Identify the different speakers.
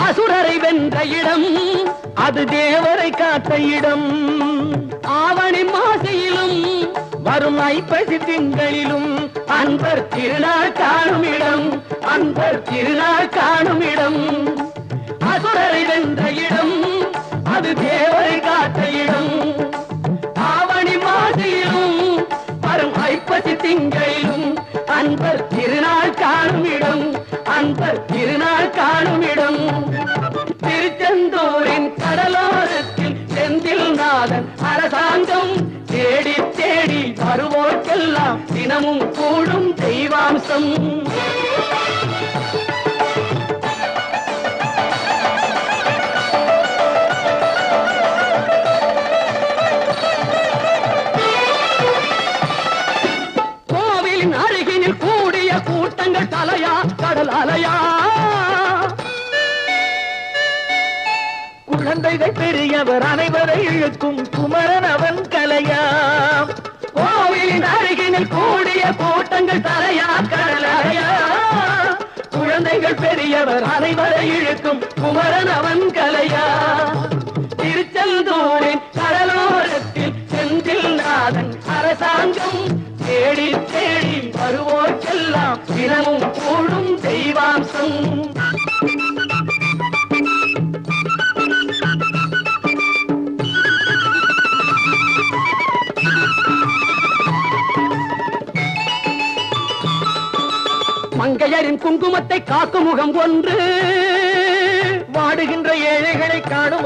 Speaker 1: அசுரரை வென்ற இடம் அது தேவரை காத்த இடம். ஆவணி மாசையிலும் வரும் ஐப்பசி திங்களிலும் அன்பர் திருநாள் காணும் இடம், அன்பர் திருநாள் காணும் இடம். அசுரரை வென்ற இடம் அது தேவரை காத்த இடம். ஆவணி மாசையிலும் வரும் ஐப்பசி திங்களிலும் அன்பர் திருநாள் காணும் இடம், அன்பர் திருநாள் காணும் இடம். திருச்செந்தூரின் கடலோரத்தில் செந்தில் நாதன் அரசாங்கம் தேடி தேடி வருவோர்க்கெல்லாம் தினமும் கூடும் தெய்வாம்சம். கோவிலின் அருகினில் கூடிய கூட்டங்கள் தலையா கடல் அலையா. குழந்தைகள் பெரியவர் அனைவரை இழுக்கும் குமரன் அவன் கலையா. கோவிலின் அருகினில் கூடிய கூட்டங்கள் தலையா கடல் அலையா. குழந்தைகள் பெரியவர் அனைவரை இழுக்கும் குமரன் அவன் கலையா. திருச்செந்தூரின் கடலோரத்தில் செந்தில் நாதன் அரசாங்கம் தேடி தேடி வருவோர்க்கெல்லாம் தினமும் கூடும் தெய்வாம்சம். மங்கையரின் குங்குமத்தை காக்கும் முகம் ஒன்று, வாடுகின்ற ஏழைகளை காணும்